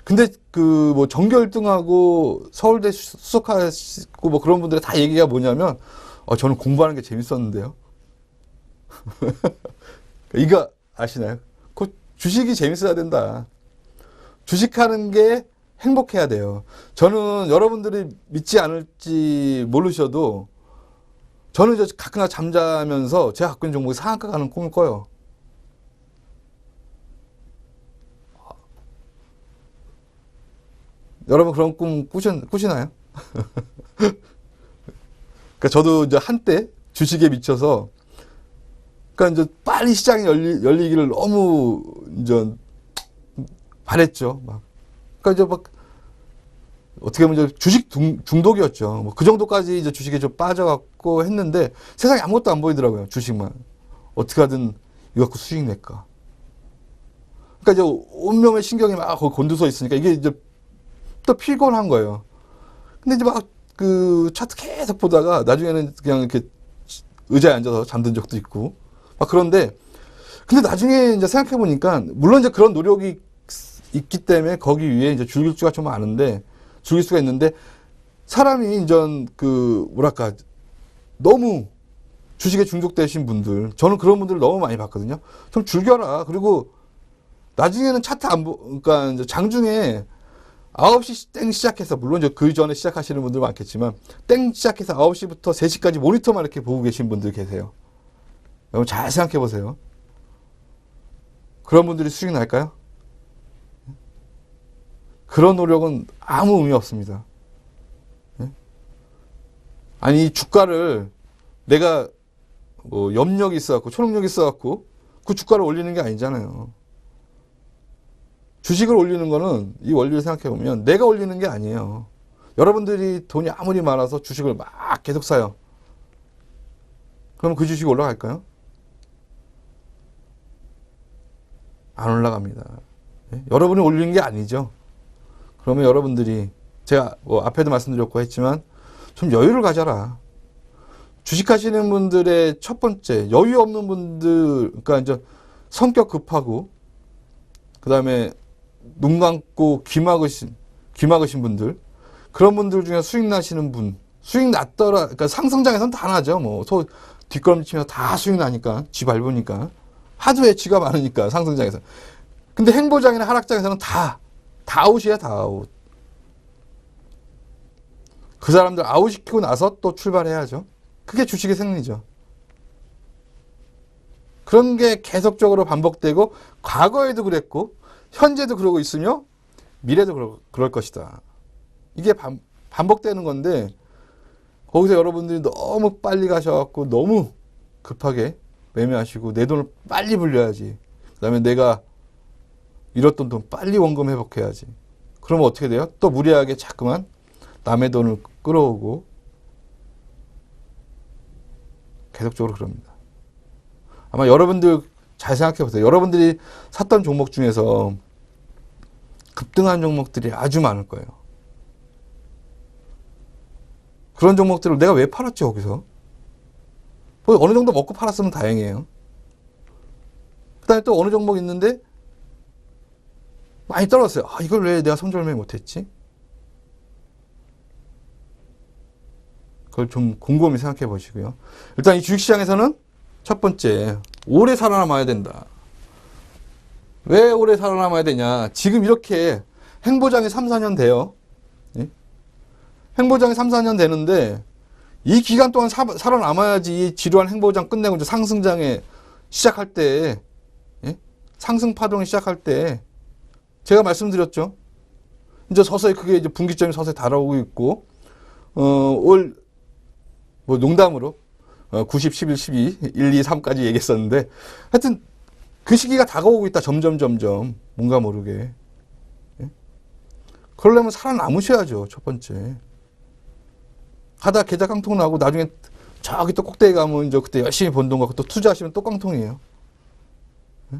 근데 그 뭐 전교 1등하고 서울대 수석하고 뭐 그런 분들의 다 얘기가 뭐냐면 저는 공부하는 게 재밌었는데요. 이거 아시나요? 그 주식이 재밌어야 된다. 주식하는 게 행복해야 돼요. 저는 여러분들이 믿지 않을지 모르셔도 저는 이제 가끔가다 잠자면서 제가 갖고 있는 종목이 상한가 가는 꿈을 꿔요. 여러분 그런 꿈 꾸시나요? 그러니까 저도 이제 한때 주식에 미쳐서 그러니까 이제 빨리 시장이 열리기를 너무 이제 바랬죠. 막. 그러니까 이제 막 어떻게 보면 이제 주식 중독이었죠. 뭐 그 정도까지 이제 주식에 좀 빠져갖고 했는데 세상에 아무것도 안 보이더라고요. 주식만. 어떻게 하든 이거 갖고 수익 낼까. 그러니까 이제 온몸의 신경이 막 거기 곤두서 있으니까 이게 이제 또 피곤한 거예요. 근데 이제 막 그 차트 계속 보다가 나중에는 그냥 이렇게 의자에 앉아서 잠든 적도 있고 막 그런데 근데 나중에 이제 생각해 보니까 물론 이제 그런 노력이 있기 때문에 거기 위에 이제 즐길 수가 좀 많은데 즐길 수가 있는데 사람이 이제 그 뭐랄까 너무 주식에 중독되신 분들 저는 그런 분들 너무 많이 봤거든요. 좀 즐겨라. 그리고 나중에는 차트 안 그러니까 이제 장중에 9시 땡 시작해서 물론 이제 그 전에 시작하시는 분들 많겠지만 땡 시작해서 9시부터 3시까지 모니터만 이렇게 보고 계신 분들 계세요. 여러분 잘 생각해 보세요. 그런 분들이 수익 날까요? 그런 노력은 아무 의미 없습니다. 아니 주가를 내가 뭐 염력이 있어갖고 초능력이 있어갖고 그 주가를 올리는 게 아니잖아요. 주식을 올리는 거는 이 원리를 생각해 보면 내가 올리는 게 아니에요. 여러분들이 돈이 아무리 많아서 주식을 막 계속 사요. 그럼 그 주식이 올라갈까요? 안 올라갑니다. 여러분이 올리는 게 아니죠. 그러면 여러분들이 제가 뭐 앞에도 말씀드렸고 했지만 좀 여유를 가져라. 주식하시는 분들의 첫 번째 여유 없는 분들 그러니까 이제 성격 급하고 그 다음에 눈 감고 귀 막으신 분들 그런 분들 중에 수익 나시는 분 수익 났더라 그러니까 상승장에서는 다 나죠. 뭐 뒷걸음질 치면서 다 수익 나니까 쥐 밟으니까 하도에 쥐가 많으니까 상승장에서 근데 행보장이나 하락장에서는 다 아웃이야. 다 아웃. 그 사람들 아웃시키고 나서 또 출발해야죠. 그게 주식의 생리죠. 그런 게 계속적으로 반복되고 과거에도 그랬고 현재도 그러고 있으며 미래도 그럴 것이다. 이게 반복되는 건데 거기서 여러분들이 너무 빨리 가셔갖고 너무 급하게 매매하시고 내 돈을 빨리 불려야지. 그 다음에 내가 잃었던 돈 빨리 원금 회복해야지. 그러면 어떻게 돼요? 또 무리하게 자꾸만 남의 돈을 끌어오고 계속적으로 그럽니다. 아마 여러분들 잘 생각해 보세요. 여러분들이 샀던 종목 중에서 급등한 종목들이 아주 많을 거예요. 그런 종목들을 내가 왜 팔았지 거기서? 뭐 어느 정도 먹고 팔았으면 다행이에요. 그 다음에 또 어느 종목 있는데 많이 떨어졌어요. 아, 이걸 왜 내가 손절매 못했지? 그걸 좀 곰곰이 생각해 보시고요. 일단 이 주식시장에서는 첫 번째, 오래 살아남아야 된다. 왜 오래 살아남아야 되냐? 지금 이렇게 행보장이 3, 4년 돼요. 예? 행보장이 3, 4년 되는데 이 기간 동안 살아남아야지 이 지루한 행보장 끝내고 이제 상승장에 시작할 때, 예? 상승 파동이 시작할 때 제가 말씀드렸죠. 이제 서서히 그게 이제 분기점이 서서히 달아오고 있고, 올, 뭐 농담으로, 90, 11, 12, 1, 2, 3까지 얘기했었는데, 하여튼, 그 시기가 다가오고 있다, 점점, 뭔가 모르게. 예? 그러려면 살아남으셔야죠, 첫 번째. 가다 계좌 깡통 나고, 나중에 저기 또 꼭대기 가면 이제 그때 열심히 번 돈 갖고 또 투자하시면 또 깡통이에요. 예?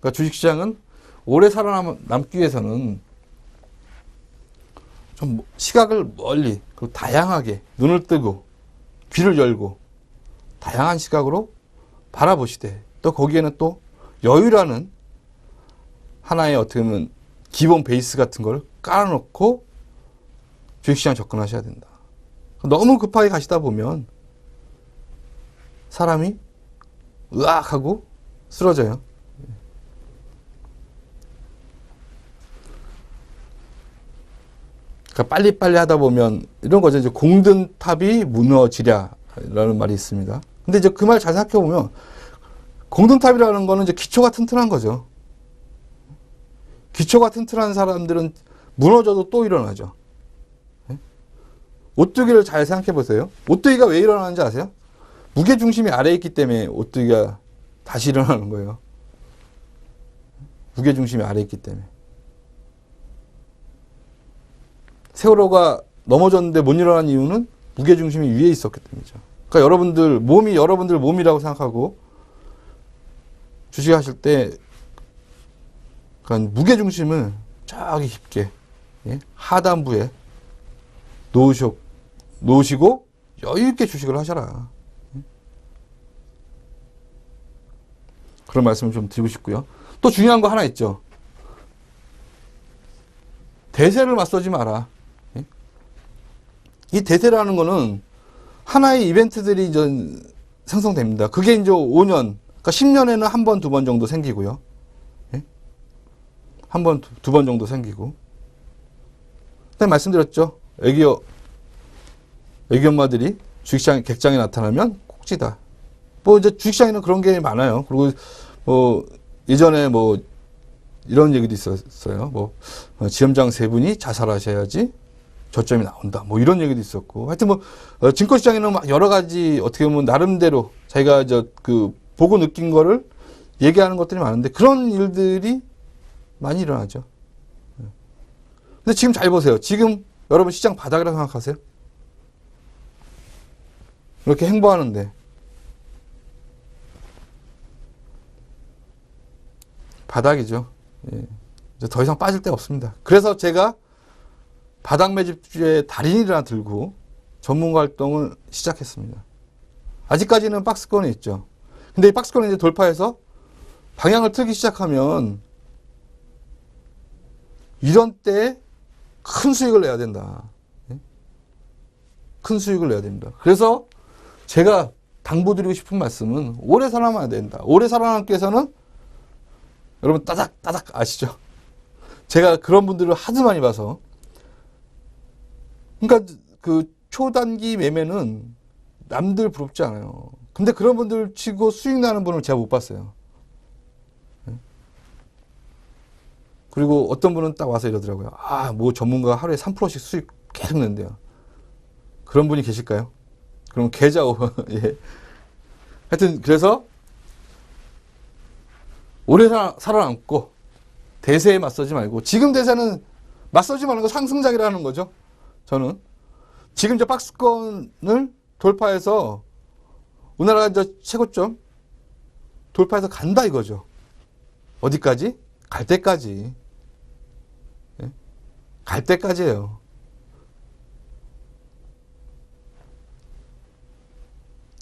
그러니까 주식시장은 오래 살아남기 위해서는 좀 시각을 멀리, 그리고 다양하게 눈을 뜨고 귀를 열고 다양한 시각으로 바라보시되 또 거기에는 또 여유라는 하나의 어떻게 보면 기본 베이스 같은 걸 깔아놓고 주식시장 접근하셔야 된다. 너무 급하게 가시다 보면 사람이 으악하고 쓰러져요. 그러니까 빨리빨리 하다 보면 이런 거죠. 이제 공든 탑이 무너지랴라는 말이 있습니다. 근데 이제 그 말 잘 생각해 보면 공든 탑이라는 거는 이제 기초가 튼튼한 거죠. 기초가 튼튼한 사람들은 무너져도 또 일어나죠. 오뚜기를 잘 생각해 보세요. 오뚜기가 왜 일어나는지 아세요? 무게 중심이 아래에 있기 때문에 오뚜기가 다시 일어나는 거예요. 무게 중심이 아래에 있기 때문에. 세월호가 넘어졌는데 못 일어난 이유는 무게 중심이 위에 있었기 때문이죠. 그러니까 여러분들 몸이라고 생각하고 주식하실 때 그러니까 무게 중심을 저기 깊게 하단부에 놓으시고 여유 있게 주식을 하셔라. 그런 말씀을 좀 드리고 싶고요. 또 중요한 거 하나 있죠. 대세를 맞서지 마라. 이 대세라는 거는 하나의 이벤트들이 생성됩니다. 그게 이제 5년, 그러니까 10년에는 한 번, 두 번 정도 생기고요. 한 번, 두 번 정도 생기고. 그다음에 말씀드렸죠. 애기 엄마들이 주식시장 객장에 나타나면 꼭지다. 뭐 이제 주식시장에는 그런 게 많아요. 그리고 뭐 예전에 뭐 이런 얘기도 있었어요. 지점장 세 분이 자살하셔야지 저점이 나온다. 뭐 이런 얘기도 있었고. 하여튼 증권시장에는 막 여러 가지 어떻게 보면 나름대로 자기가 보고 느낀 거를 얘기하는 것들이 많은데 그런 일들이 많이 일어나죠. 근데 지금 잘 보세요. 지금 여러분 시장 바닥이라고 생각하세요? 이렇게 행보하는데. 바닥이죠. 예. 이제 더 이상 빠질 데가 없습니다. 그래서 제가 바닥 매집주의 달인을 하나 들고 전문가 활동을 시작했습니다. 아직까지는 박스권에 있죠. 근데 이 박스권을 이제 돌파해서 방향을 틀기 시작하면 이런 때에 큰 수익을 내야 된다. 큰 수익을 내야 됩니다. 그래서 제가 당부드리고 싶은 말씀은 오래 살아남아야 된다. 오래 살아남기 위해서는 여러분 따닥따닥 아시죠? 제가 그런 분들을 하도 많이 봐서 그러니까 그 초단기 매매는 남들 부럽지 않아요. 근데 그런 분들 치고 수익 나는 분을 제가 못 봤어요. 그리고 어떤 분은 딱 와서 이러더라고요. 뭐 전문가가 하루에 3%씩 수익 계속 낸대요. 그런 분이 계실까요? 그럼 계좌 예. 하여튼 그래서 오래 살아남고 대세에 맞서지 말고 지금 대세는 맞서지 말는 거 상승작이라는 거죠. 저는 지금 저 박스권을 돌파해서 우리나라가 이제 최고점 돌파해서 간다 이거죠. 어디까지? 갈 때까지. 예? 갈 때까지예요.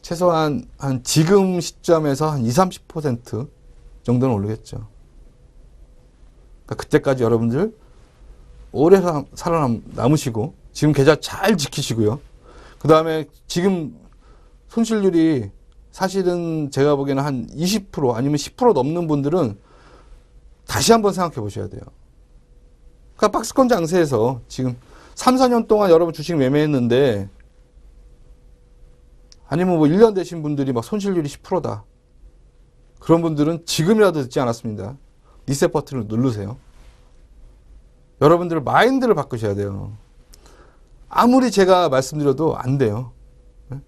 최소한 지금 시점에서 한 20-30% 정도는 오르겠죠. 그러니까 그때까지 여러분들 오래 살아남으시고 지금 계좌 잘 지키시고요. 그 다음에 지금 손실률이 사실은 제가 보기에는 한 20% 아니면 10% 넘는 분들은 다시 한번 생각해 보셔야 돼요. 그러니까 박스권 장세에서 지금 3-4년 동안 여러분 주식 매매했는데 아니면 1년 되신 분들이 막 손실률이 10%다. 그런 분들은 지금이라도 듣지 않았습니다. 리셋 버튼을 누르세요. 여러분들 마인드를 바꾸셔야 돼요. 아무리 제가 말씀드려도 안 돼요. 네?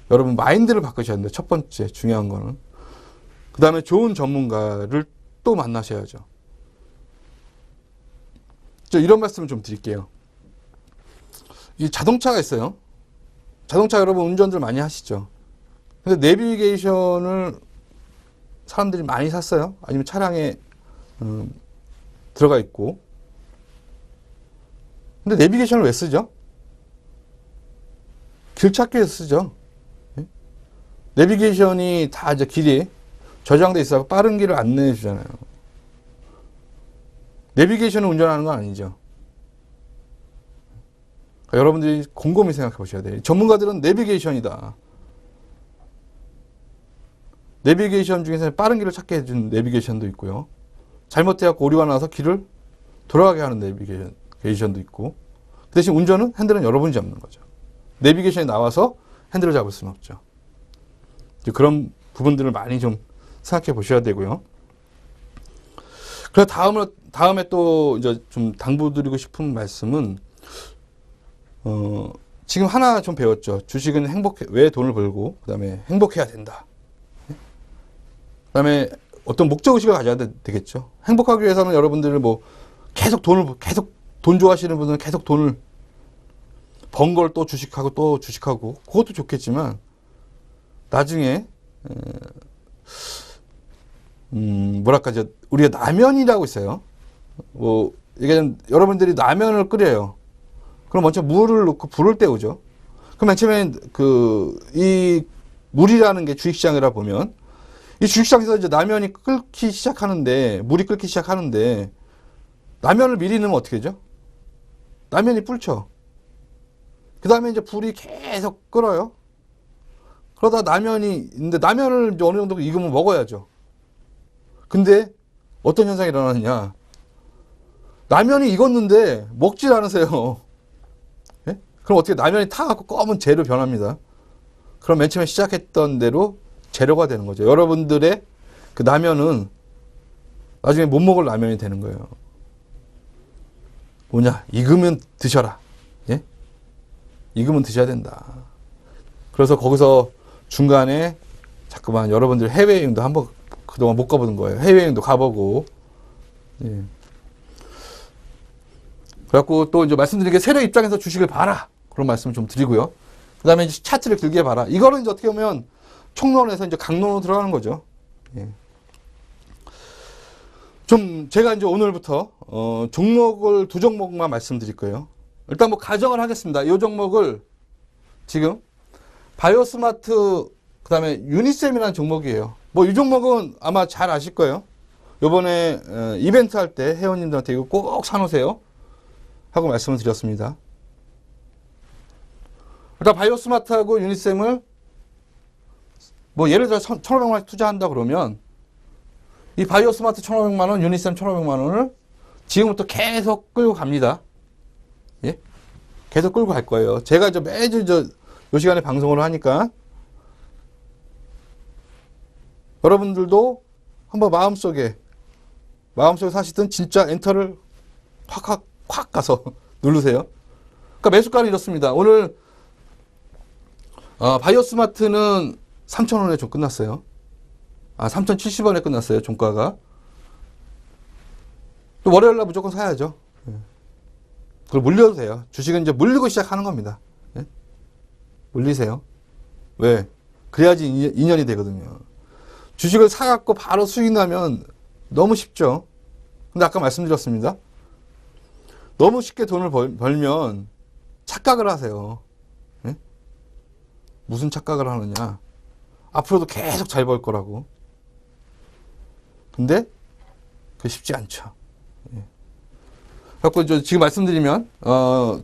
여러분 마인드를 바꾸셔야 돼요. 첫 번째 중요한 거는. 그 다음에 좋은 전문가를 또 만나셔야죠. 이런 말씀을 좀 드릴게요. 이 자동차가 있어요. 자동차 여러분 운전들 많이 하시죠. 근데 내비게이션을 사람들이 많이 샀어요. 아니면 차량에 들어가 있고. 근데 내비게이션을 왜 쓰죠? 길 찾기 위해서 쓰죠. 내비게이션이 다 이제 길이 저장돼 있어서 빠른 길을 안내해 주잖아요. 내비게이션을 운전하는 건 아니죠. 그러니까 여러분들이 곰곰이 생각해 보셔야 돼요. 전문가들은 내비게이션이다. 내비게이션 중에서 빠른 길을 찾게 해주는 내비게이션도 있고요. 잘못해갖고 오류가 나서 길을 돌아가게 하는 내비게이션도 있고, 그 대신 운전은 핸들은 여러분이 잡는 거죠. 내비게이션이 나와서 핸들을 잡을 수는 없죠. 그런 부분들을 많이 좀 생각해 보셔야 되고요. 그래서 다음에 또 이제 좀 당부드리고 싶은 말씀은, 지금 하나 좀 배웠죠. 주식은 왜 돈을 벌고, 그 다음에 행복해야 된다. 그 다음에 어떤 목적의식을 가져야 되겠죠. 행복하기 위해서는 여러분들은 뭐 계속 돈 좋아하시는 분들은 계속 돈을 번 걸 또 주식하고 그것도 좋겠지만 나중에 뭐랄까 이제 우리가 라면이라고 있어요. 뭐 이게 여러분들이 라면을 끓여요. 그럼 먼저 물을 넣고 불을 때우죠. 그럼 맨 처음에 이 물이라는 게 주식시장이라 보면 이 주식시장에서 이제 라면이 끓기 시작하는데 물이 끓기 시작하는데 라면을 미리 넣으면 어떻게 되죠? 라면이 불죠. 그 다음에 이제 불이 계속 끓어요. 그러다 라면이 있는데 라면을 이제 어느 정도 익으면 먹어야죠. 근데 어떤 현상이 일어나느냐? 라면이 익었는데 먹질 않으세요. 예? 그럼 어떻게 라면이 타갖고 검은 재로 변합니다. 그럼 맨 처음에 시작했던 대로 재료가 되는 거죠. 여러분들의 그 라면은 나중에 못 먹을 라면이 되는 거예요. 뭐냐? 익으면 드셔라. 예? 익으면 드셔야 된다. 그래서 거기서 중간에 자꾸만 여러분들 해외여행도 한번 그동안 못 가보는 거예요. 해외여행도 가보고. 예. 그래갖고 또 이제 말씀드린 게 세력 입장에서 주식을 봐라. 그런 말씀을 좀 드리고요. 그 다음에 이제 차트를 길게 봐라. 이거는 이제 어떻게 보면 총론에서 이제 강론으로 들어가는 거죠. 예. 좀 제가 이제 오늘부터 종목을 두 종목만 말씀드릴 거예요. 일단 뭐 가정을 하겠습니다. 이 종목을 지금 바이오스마트 그다음에 유니셈이라는 종목이에요. 뭐 이 종목은 아마 잘 아실 거예요. 요번에 이벤트 할 때 회원님들한테 이거 꼭 사놓으세요 하고 말씀을 드렸습니다. 일단 바이오스마트하고 유니셈을 뭐 예를 들어 1,500만 원 투자한다 그러면 이 바이오스마트 1,500만 원, 유니셈 1,500만 원을 지금부터 계속 끌고 갑니다. 예? 계속 끌고 갈 거예요. 제가 이제 매주 요 시간에 방송을 하니까 여러분들도 한번 마음속에 사시든 진짜 엔터를 확 가서 누르세요. 그러니까 매수가는 이렇습니다. 오늘 바이오스마트는 3,000원에 좀 끝났어요. 3,070원에 끝났어요. 종가가. 또 월요일날 무조건 사야죠. 예. 그걸 물려도 돼요. 주식은 이제 물리고 시작하는 겁니다. 예? 물리세요. 왜? 그래야지 인연이 되거든요. 주식을 사갖고 바로 수익 나면 너무 쉽죠. 근데 아까 말씀드렸습니다. 너무 쉽게 돈을 벌면 착각을 하세요. 예? 무슨 착각을 하느냐? 앞으로도 계속 잘 벌 거라고. 근데 그게 쉽지 않죠. 예. 그래서 지금 말씀드리면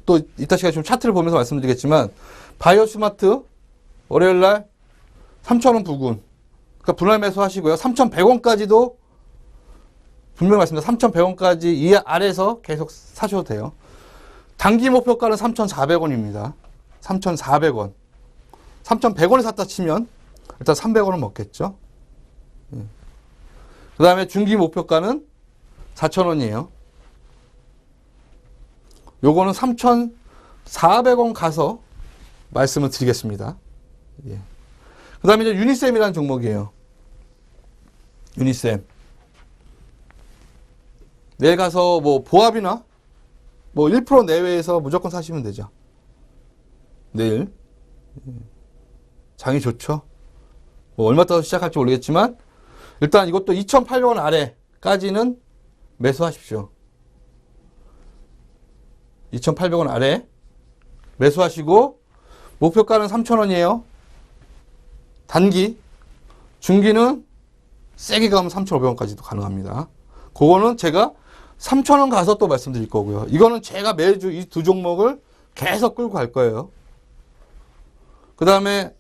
또 이따 시간에 좀 차트를 보면서 말씀드리겠지만 바이오스마트 월요일날 3,000원 부근 그러니까 분할 매수하시고요. 3,100원까지도 분명히 말씀드립니다. 3,100원까지 이 아래에서 계속 사셔도 돼요. 단기 목표가는 3,400원입니다. 3,400원. 3,100원에 샀다 치면 일단 300원은 먹겠죠. 예. 그 다음에 중기 목표가는 4,000원이에요. 요거는 3,400원 가서 말씀을 드리겠습니다. 예. 그 다음에 이제 유니셈이라는 종목이에요. 유니셈. 내일 가서 뭐 보합이나 뭐 1% 내외에서 무조건 사시면 되죠. 내일. 장이 좋죠. 뭐 얼마 따라 시작할지 모르겠지만 일단 이것도 2,800원 아래까지는 매수하십시오. 2,800원 아래 매수하시고 목표가는 3,000원이에요. 단기, 중기는 세게 가면 3,500원까지도 가능합니다. 그거는 제가 3,000원 가서 또 말씀드릴 거고요. 이거는 제가 매주 이 두 종목을 계속 끌고 갈 거예요. 그 다음에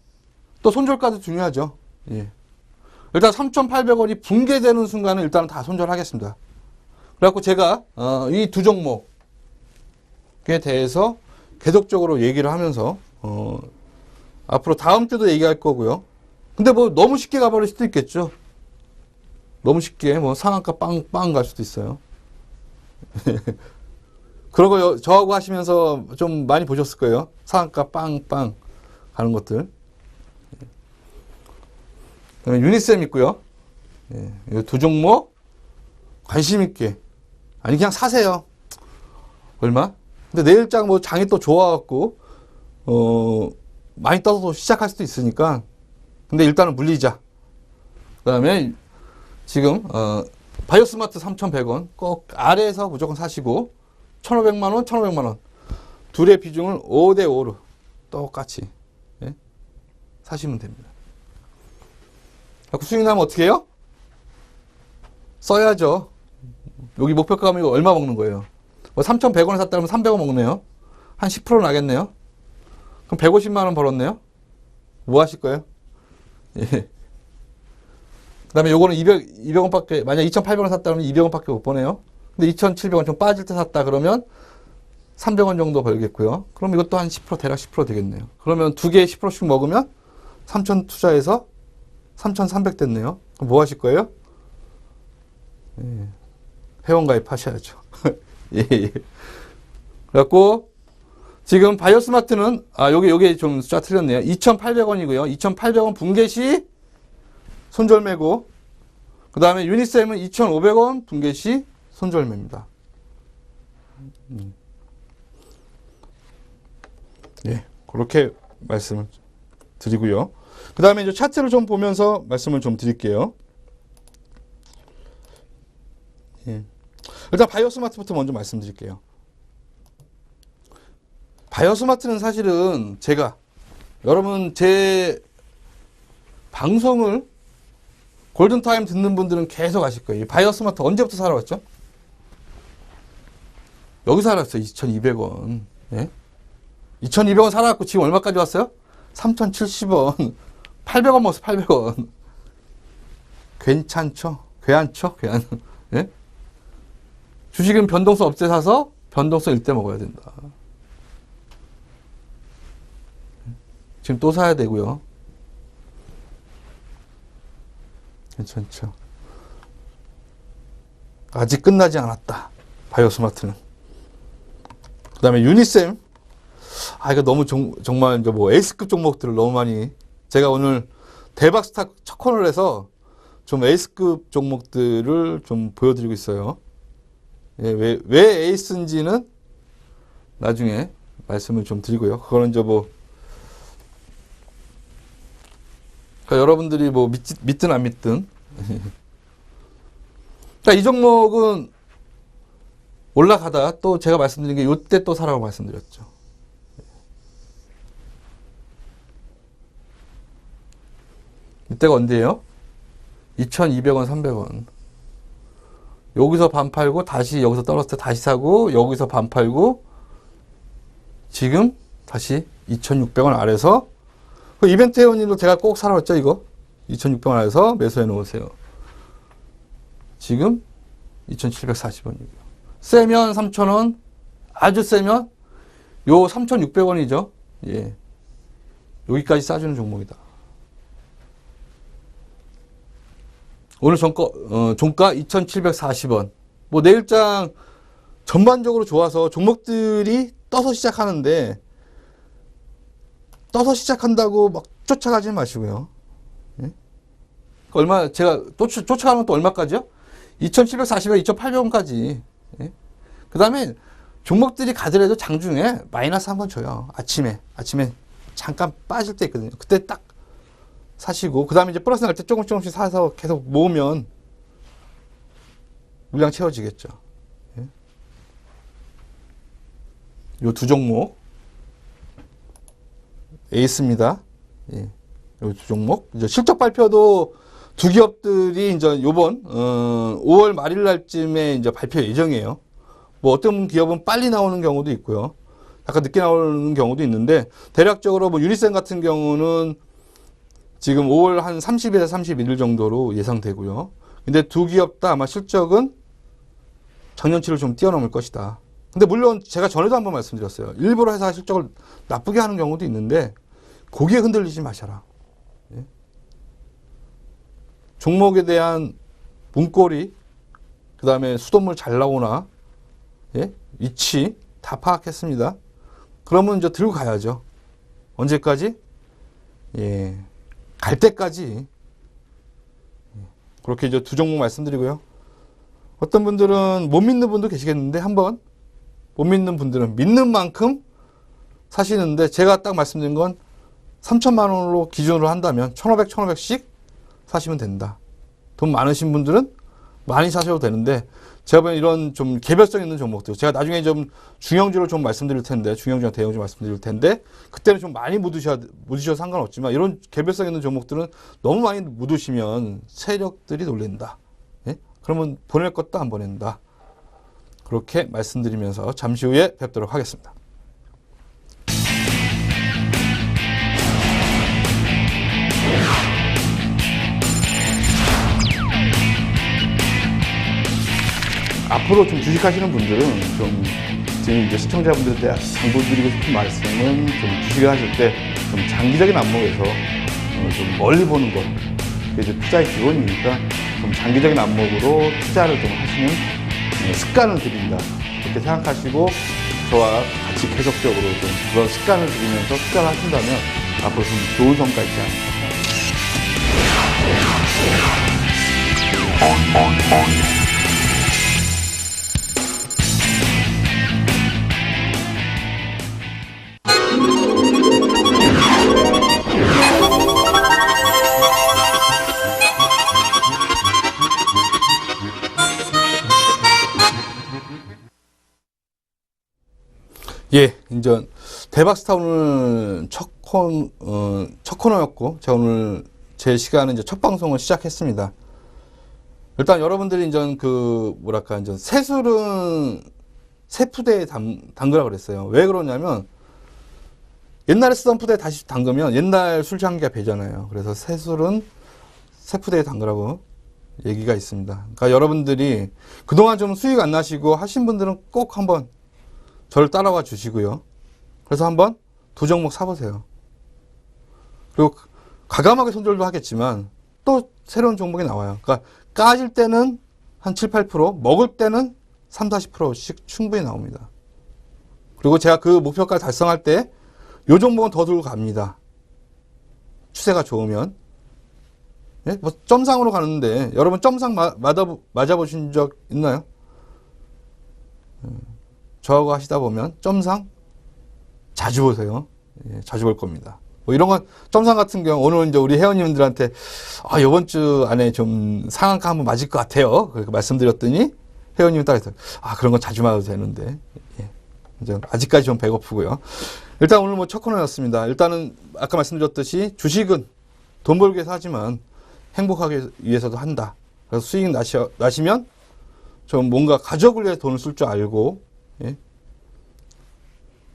또 손절가도 중요하죠. 예. 일단 3,800원이 붕괴되는 순간은 일단은 다 손절하겠습니다. 그래갖고 제가 이 두 종목에 대해서 계속적으로 얘기를 하면서 앞으로 다음 주도 얘기할 거고요. 근데 뭐 너무 쉽게 가버릴 수도 있겠죠. 너무 쉽게 뭐 상한가 빵빵 갈 수도 있어요. 그런 거 저하고 하시면서 좀 많이 보셨을 거예요. 상한가 빵빵 가는 것들. 유니셈 있고요. 이 두 종목 관심 있게 아니 그냥 사세요. 얼마? 근데 내일장 뭐 장이 또 좋아갖고 많이 떠서 시작할 수도 있으니까. 근데 일단은 물리자. 그다음에 지금 바이오스마트 3,100원 꼭 아래에서 무조건 사시고 1,500만 원, 1,500만 원 둘의 비중을 5대 5로 똑같이 사시면 됩니다. 수익 나면 어떻게 해요? 써야죠. 여기 목표가 가면 이거 얼마 먹는 거예요? 3,100원에 샀다 그러면 300원 먹네요. 한 10% 나겠네요. 그럼 150만 원 벌었네요. 뭐 하실 거예요? 예. 그 다음에 요거는 200원밖에, 만약 2,800원 샀다 그러면 200원밖에 못 버네요. 근데 2,700원 좀 빠질 때 샀다 그러면 300원 정도 벌겠고요. 그럼 이것도 한 10%, 대략 10% 되겠네요. 그러면 두 개에 10%씩 먹으면 3,000 투자해서 3,300 됐네요. 그럼 뭐 하실 거예요? 예. 회원가입 하셔야죠. 예, 예. 그래갖고, 지금 바이오스마트는, 요게 좀 숫자 틀렸네요. 2,800원이고요. 2,800원 분개 시 손절매고, 그 다음에 유니셈은 2,500원 분개 시 손절매입니다. 예, 그렇게 말씀을 드리고요. 그 다음에 이제 차트를 좀 보면서 말씀을 좀 드릴게요. 예. 일단 바이오스마트부터 먼저 말씀드릴게요. 바이오스마트는 사실은 제가 여러분 제 방송을 골든타임 듣는 분들은 계속 아실 거예요. 바이오스마트 언제부터 살아왔죠? 여기 살았어요. 2,200원. 예? 2,200원 살아왔고 지금 얼마까지 왔어요? 3,070원. 800원 먹었어. 800원. 괜찮죠? 괴안죠? 괴안. 예? 주식은 변동성 없을 때 사서 변동성 일 때 먹어야 된다. 지금 또 사야 되고요. 괜찮죠? 아직 끝나지 않았다. 바이오스마트는. 그 다음에 유니셈. 이거 너무 정말 이제 뭐 에이스급 종목들을 너무 많이 제가 오늘 대박 스타 첫 코너를 해서 좀 에이스급 종목들을 좀 보여드리고 있어요. 예, 왜 에이스인지는 나중에 말씀을 좀 드리고요. 그거는 이제 뭐, 그러니까 여러분들이 뭐 믿든 안 믿든. 그러니까 이 종목은 올라가다 또 제가 말씀드린 게 요때 또 사라고 말씀드렸죠. 이때가 언제예요? 2,200원, 300원. 여기서 반 팔고 다시 여기서 떨어졌을 때 다시 사고 여기서 반 팔고 지금 다시 2,600원 아래서 그 이벤트 회원님도 제가 꼭 사라고 했죠. 이거 2,600원 아래서 매수해 놓으세요. 지금 2,740원이고요. 세면 3,000원, 아주 세면 요 3,600원이죠. 예, 여기까지 싸주는 종목이다. 오늘 종가 2,740원. 뭐 내일장 전반적으로 좋아서 종목들이 떠서 시작하는데 떠서 시작한다고 막 쫓아가지 마시고요. 예? 얼마 제가 쫓아가면 또 얼마까지요? 2,740원, 2,800원까지. 예? 그 다음에 종목들이 가더라도 장중에 마이너스 한번 줘요. 아침에 잠깐 빠질 때 있거든요. 그때 딱 사시고 그 다음에 이제 플러스 날 때 조금씩 사서 계속 모으면 물량 채워지겠죠. 예? 요 두 종목 에이스입니다. 예. 요 두 종목 이제 실적 발표도 두 기업들이 이제 요번 5월 말일 날쯤에 이제 발표 예정이에요. 뭐 어떤 기업은 빨리 나오는 경우도 있고요. 약간 늦게 나오는 경우도 있는데 대략적으로 뭐 유니셈 같은 경우는 지금 5월 한 30일에서 31일 정도로 예상되고요. 근데 두 기업 다 아마 실적은 작년치를 좀 뛰어넘을 것이다. 근데 물론 제가 전에도 한번 말씀드렸어요. 일부러 회사 실적을 나쁘게 하는 경우도 있는데 거기에 흔들리지 마셔라. 예? 종목에 대한 문고리, 그 다음에 수돗물 잘 나오나, 예? 위치 다 파악했습니다. 그러면 이제 들고 가야죠. 언제까지? 예, 갈 때까지. 그렇게 이제 두 종목 말씀드리고요. 어떤 분들은 못 믿는 분도 계시겠는데 한번 못 믿는 분들은 믿는 만큼 사시는데 제가 딱 말씀드린 건 3천만 원으로 기준으로 한다면 1,500, 1,500씩 사시면 된다. 돈 많으신 분들은 많이 사셔도 되는데 제가 보기엔 이런 좀 개별성 있는 종목들 제가 나중에 좀 중형주를 좀 말씀드릴 텐데 중형주나 대형주 말씀드릴 텐데 그때는 좀 많이 묻으셔도 상관없지만 이런 개별성 있는 종목들은 너무 많이 묻으시면 세력들이 놀랜다. 예? 그러면 보낼 것도 안 보낸다. 그렇게 말씀드리면서 잠시 후에 뵙도록 하겠습니다. 앞으로 좀 주식하시는 분들은 좀 지금 이제 시청자분들한테 당부드리고 싶은 말씀은 좀 주식을 하실 때 좀 장기적인 안목에서 좀 멀리 보는 것. 그게 이제 투자의 기본이니까 좀 장기적인 안목으로 투자를 좀 하시는 습관을 들인다. 그렇게 생각하시고 저와 같이 계속적으로 좀 그런 습관을 들이면서 투자를 하신다면 앞으로 좀 좋은 성과 있지 않을까. 예, 이제 대박스타 오늘 첫 코너였고, 제가 오늘 제 시간에 이제 첫 방송을 시작했습니다. 일단 여러분들이 이제 이제 새술은 새푸대에 담그라 그랬어요. 왜 그러냐면, 옛날에 쓰던 푸대에 다시 담그면 옛날 술장기가 배잖아요. 그래서 새술은 새푸대에 담그라고 얘기가 있습니다. 그러니까 여러분들이 그동안 좀 수익 안 나시고 하신 분들은 꼭 한번 저를 따라와 주시고요. 그래서 한번 두 종목 사보세요. 그리고 과감하게 손절도 하겠지만 또 새로운 종목이 나와요. 그러니까 까질 때는 한 7, 8%, 먹을 때는 3, 40%씩 충분히 나옵니다. 그리고 제가 그 목표까지 달성할 때 요 종목은 더 들고 갑니다. 추세가 좋으면. 예? 뭐 점상으로 가는데 여러분 점상 맞아보신 적 있나요? 저하고 하시다 보면 점상 자주 보세요. 예, 자주 볼 겁니다. 뭐 이런 건 점상 같은 경우 오늘 이제 우리 회원님들한테 이번 주 안에 좀 상한가 한번 맞을 것 같아요. 그렇게 말씀드렸더니 회원님이 따라서 그런 건 자주 맞아도 되는데 예, 이제 아직까지 좀 배고프고요. 일단 오늘 뭐 첫 코너였습니다. 일단은 아까 말씀드렸듯이 주식은 돈 벌기 위해서 하지만 행복하기 위해서도 한다. 그래서 수익 나시면 좀 뭔가 가족을 위해 돈을 쓸 줄 알고 예?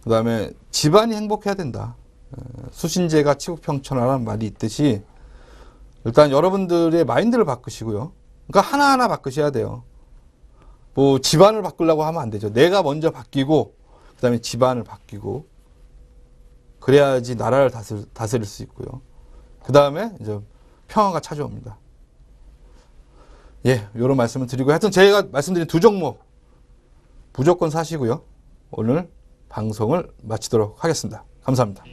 그 다음에 집안이 행복해야 된다. 수신제가 치국평천하라는 말이 있듯이 일단 여러분들의 마인드를 바꾸시고요. 그러니까 하나하나 바꾸셔야 돼요. 뭐 집안을 바꾸려고 하면 안 되죠. 내가 먼저 바뀌고 그 다음에 집안을 바뀌고 그래야지 나라를 다스릴 수 있고요. 그 다음에 이제 평화가 찾아옵니다. 예, 이런 말씀을 드리고 하여튼 제가 말씀드린 두 종목 무조건 사시고요. 오늘 방송을 마치도록 하겠습니다. 감사합니다.